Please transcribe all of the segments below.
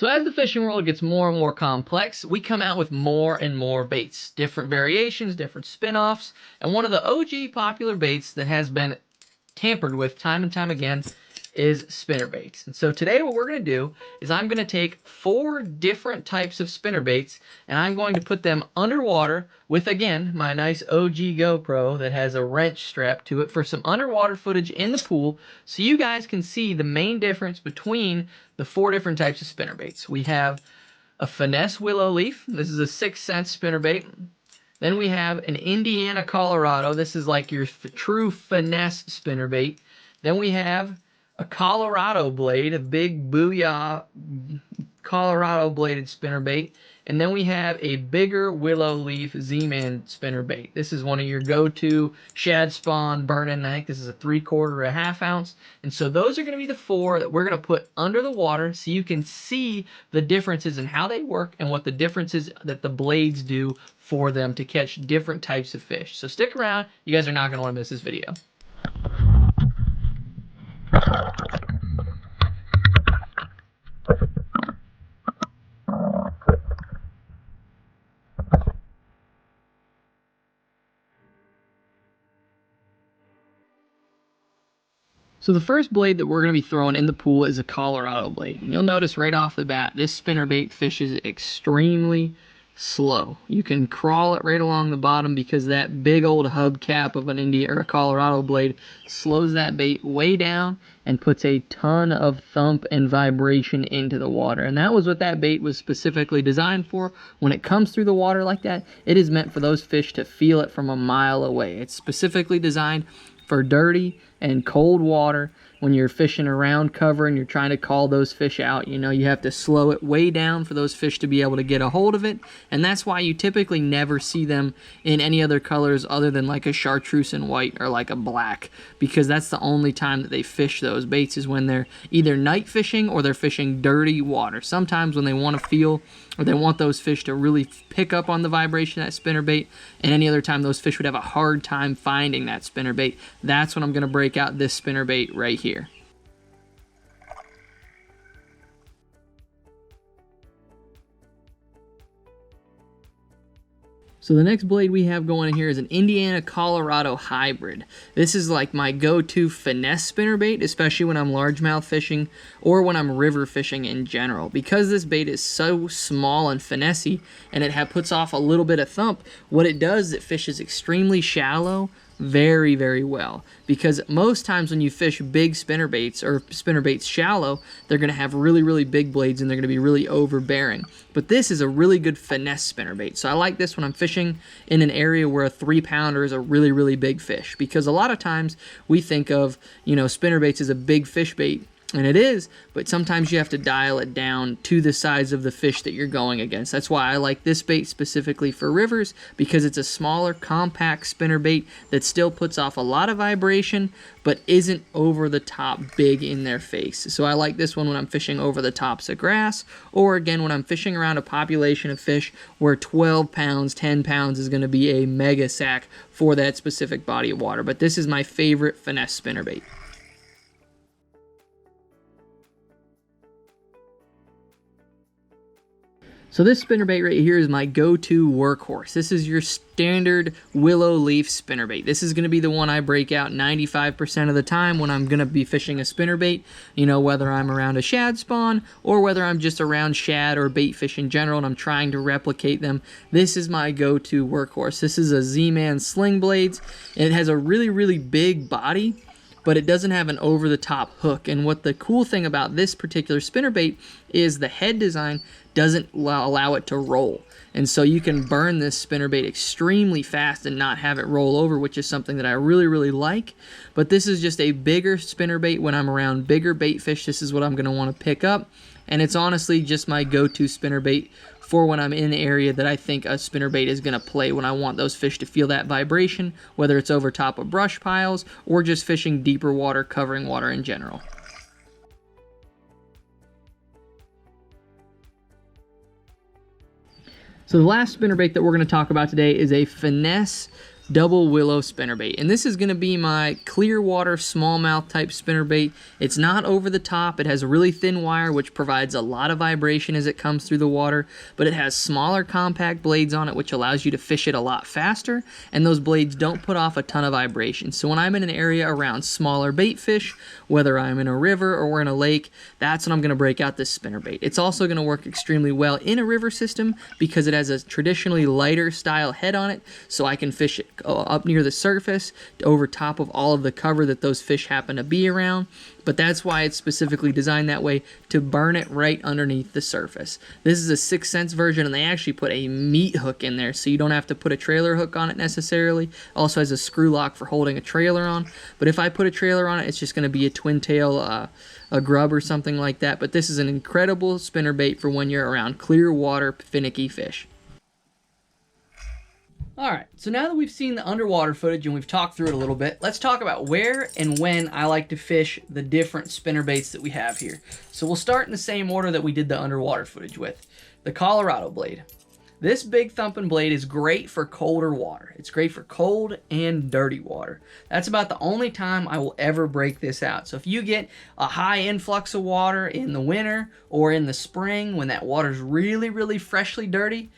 So as the fishing world gets more and more complex, we come out with more and more baits, different variations, different spin-offs, and one of the OG popular baits that has been tampered with time and time again is spinnerbaits. And so today what we're going to do is I'm going to take 4 different types of spinnerbaits and I'm going to put them underwater with, again, my nice OG GoPro that has a wrench strapped to it for some underwater footage in the pool so you guys can see the main difference between the 4 different types of spinnerbaits. We have a finesse willow leaf. This is a 6-cent spinnerbait. Then we have an Indiana Colorado. This is like your true finesse spinnerbait. Then we have a Colorado blade, a big booyah Colorado bladed spinnerbait. And then we have a bigger willow leaf Z-Man spinnerbait. This is one of your go-to shad spawn burn-in. I think this is a 3/4 or a 1/2 ounce. And so those are going to be the 4 that we're going to put under the water so you can see the differences in how they work and what the differences that the blades do for them to catch different types of fish. So stick around. You guys are not going to want to miss this video. So the first blade that we're going to be throwing in the pool is a Colorado blade. And you'll notice right off the bat, this spinnerbait fishes extremely slow. You can crawl it right along the bottom because that big old hubcap of an India or a Colorado blade slows that bait way down and puts a ton of thump and vibration into the water. And that was what that bait was specifically designed for. When it comes through the water like that, it is meant for those fish to feel it from a mile away. It's specifically designed for dirty and cold water. When you're fishing around cover and you're trying to call those fish out, you know, you have to slow it way down for those fish to be able to get a hold of it. And that's why you typically never see them in any other colors other than like a chartreuse and white or like a black, because that's the only time that they fish those baits is when they're either night fishing or they're fishing dirty water. Sometimes when they want to feel or they want those fish to really pick up on the vibration of that spinnerbait, and any other time those fish would have a hard time finding that spinnerbait, that's when I'm going to break out this spinnerbait right here. So the next blade we have going in here is an Indiana Colorado hybrid. This is like my go-to finesse spinnerbait, especially when I'm largemouth fishing or when I'm river fishing in general. Because this bait is so small and finessey and it puts off a little bit of thump, what it does is it fishes extremely shallow very, very well, because most times when you fish big spinnerbaits or spinnerbaits shallow, they're going to have really, really big blades and they're going to be really overbearing. But this is a really good finesse spinnerbait. So I like this when I'm fishing in an area where a 3-pounder is a really, really big fish, because a lot of times we think of, you know, spinnerbaits as a big fish bait. And it is, but sometimes you have to dial it down to the size of the fish that you're going against. That's why I like this bait specifically for rivers, because it's a smaller, compact spinnerbait that still puts off a lot of vibration, but isn't over the top big in their face. So I like this one when I'm fishing over the tops of grass, or again, when I'm fishing around a population of fish where 12 pounds, 10 pounds is going to be a mega sack for that specific body of water. But this is my favorite finesse spinnerbait. So this spinnerbait right here is my go-to Workhorse. This is your standard willow leaf spinnerbait. This is going to be the one I break out 95% of the time when I'm going to be fishing a spinnerbait, you know, whether I'm around a shad spawn or whether I'm just around shad or bait fish in general and I'm trying to replicate them. This is my go-to Workhorse. This is a Z-Man sling blades, and it has a really, really big body, but it doesn't have an over-the-top hook. And what the cool thing about this particular spinnerbait is the head design doesn't allow it to roll. And so you can burn this spinnerbait extremely fast and not have it roll over, which is something that I really, really like. But this is just a bigger spinnerbait when I'm around bigger bait fish. This is what I'm going to want to pick up. And it's honestly just my go-to spinnerbait for when I'm in the area that I think a spinnerbait is going to play, when I want those fish to feel that vibration, whether it's over top of brush piles or just fishing deeper water, covering water in general. So the last spinnerbait that we're going to talk about today is a finesse double willow spinnerbait. And this is going to be my clear water smallmouth type spinnerbait. It's not over the top. It has a really thin wire which provides a lot of vibration as it comes through the water, but it has smaller compact blades on it which allows you to fish it a lot faster, and those blades don't put off a ton of vibration. So when I'm in an area around smaller bait fish, whether I'm in a river or we're in a lake, that's when I'm going to break out this spinnerbait. It's also going to work extremely well in a river system because it has a traditionally lighter style head on it, so I can fish it up near the surface over top of all of the cover that those fish happen to be around. But that's why it's specifically designed that way, to burn it right underneath the surface. This is a 6 cents version, and they actually put a meat hook in there, so you don't have to put a trailer hook on it necessarily. Also has a screw lock for holding a trailer on. But if I put a trailer on it, it's just going to be a twin tail, a grub or something like that. But this is an incredible spinnerbait for when you're around clear water, finicky fish. Alright, so now that we've seen the underwater footage and we've talked through it a little bit, let's talk about where and when I like to fish the different spinnerbaits that we have here. So we'll start in the same order that we did the underwater footage with. The Colorado blade. This big thumping blade is great for colder water. It's great for cold and dirty water. That's about the only time I will ever break this out. So if you get a high influx of water in the winter or in the spring when that water's really, really freshly dirty,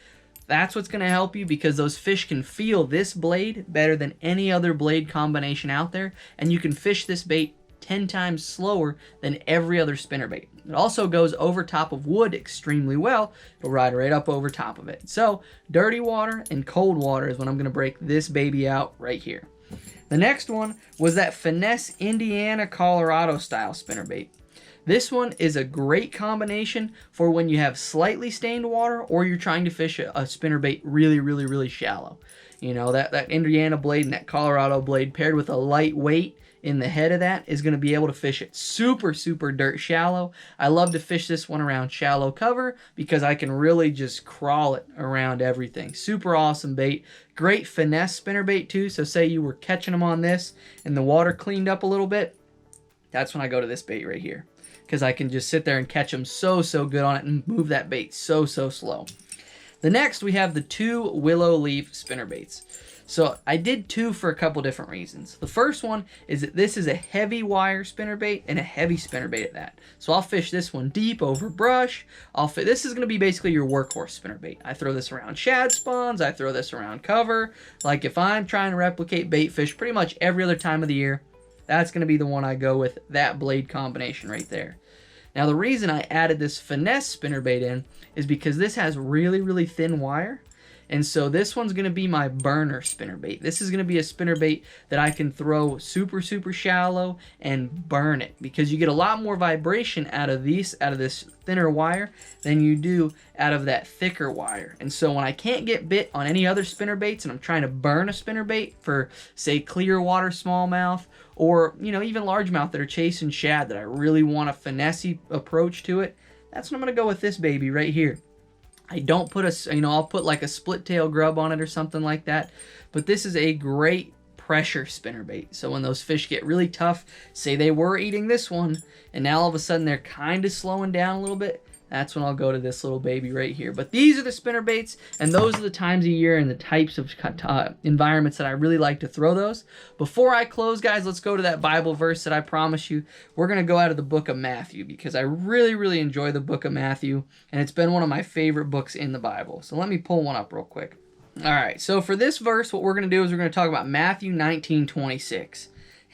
that's what's going to help you, because those fish can feel this blade better than any other blade combination out there, and you can fish this bait 10 times slower than every other spinnerbait. It also goes over top of wood extremely well. It'll ride right up over top of it. So dirty water and cold water is when I'm going to break this baby out right here. The next one was that Finesse Indiana Colorado style spinnerbait. This one is a great combination for when you have slightly stained water or you're trying to fish a spinnerbait really, really, really shallow. You know, that Indiana blade and that Colorado blade paired with a light weight in the head of that is going to be able to fish it super, super dirt shallow. I love to fish this one around shallow cover because I can really just crawl it around everything. Super awesome bait. Great finesse spinnerbait too. So say you were catching them on this and the water cleaned up a little bit, that's when I go to this bait right here, because I can just sit there and catch them so good on it and move that bait so slow. The next, we have the 2 willow leaf spinnerbaits. So I did 2 for a couple different reasons. The first one is that this is a heavy wire spinnerbait and a heavy spinnerbait at that. So I'll fish this one deep over brush. This is going to be basically your workhorse spinnerbait. I throw this around shad spawns. I throw this around cover. Like if I'm trying to replicate bait fish pretty much every other time of the year, that's going to be the one I go with, that blade combination right there. Now the reason I added this finesse spinnerbait in is because this has really, really thin wire. And so this one's going to be my burner spinnerbait. This is going to be a spinnerbait that I can throw super shallow and burn it, because you get a lot more vibration out of this thinner wire than you do out of that thicker wire. And so when I can't get bit on any other spinnerbaits and I'm trying to burn a spinnerbait for, say, clear water smallmouth, or even largemouth that are chasing shad that I really want a finessey approach to it, that's when I'm going to go with this baby right here. I don't put I'll put like a split tail grub on it or something like that, but this is a great pressure spinnerbait. So when those fish get really tough, say they were eating this one and now all of a sudden they're kind of slowing down a little bit, that's when I'll go to this little baby right here. But these are the spinnerbaits, and those are the times of year and the types of environments that I really like to throw those. Before I close, guys, let's go to that Bible verse that I promised you. We're going to go out of the book of Matthew, because I really enjoy the book of Matthew, and it's been one of my favorite books in the Bible. So let me pull one up real quick. All right, so for this verse, what we're going to do is we're going to talk about Matthew 19:26.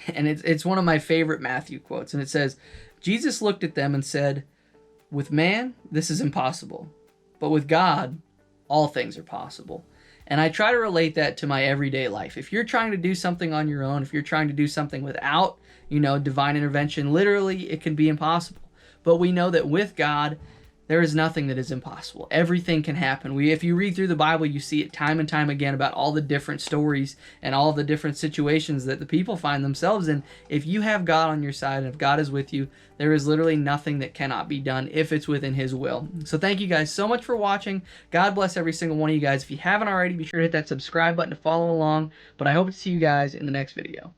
And it's one of my favorite Matthew quotes, and it says, Jesus looked at them and said, "With man, this is impossible, but with God, all things are possible." And I try to relate that to my everyday life. If you're trying to do something on your own, if you're trying to do something without, divine intervention, literally it can be impossible. But we know that with God, there is nothing that is impossible. Everything can happen. If you read through the Bible, you see it time and time again about all the different stories and all the different situations that the people find themselves in. If you have God on your side and if God is with you, there is literally nothing that cannot be done if it's within His will. So thank you guys so much for watching. God bless every single one of you guys. If you haven't already, be sure to hit that subscribe button to follow along. But I hope to see you guys in the next video.